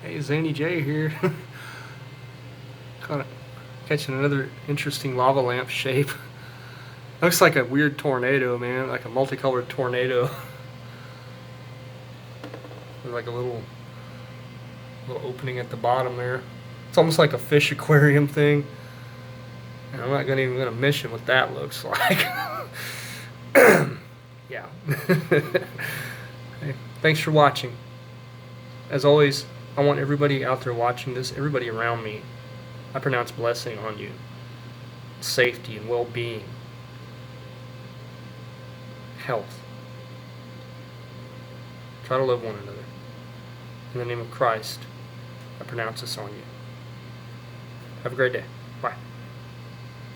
Hey, Zany J here. Kind of catching another interesting lava lamp shape. Looks like a weird tornado, man. Like a multicolored tornado. With like a little opening at the bottom there. It's almost like a fish aquarium thing. And I'm not even gonna mention what that looks like. Yeah. Hey, thanks for watching. As always, I want everybody out there watching this, everybody around me, I pronounce blessing on you. Safety and well-being. Health. Try to love one another. In the name of Christ, I pronounce this on you. Have a great day. Bye.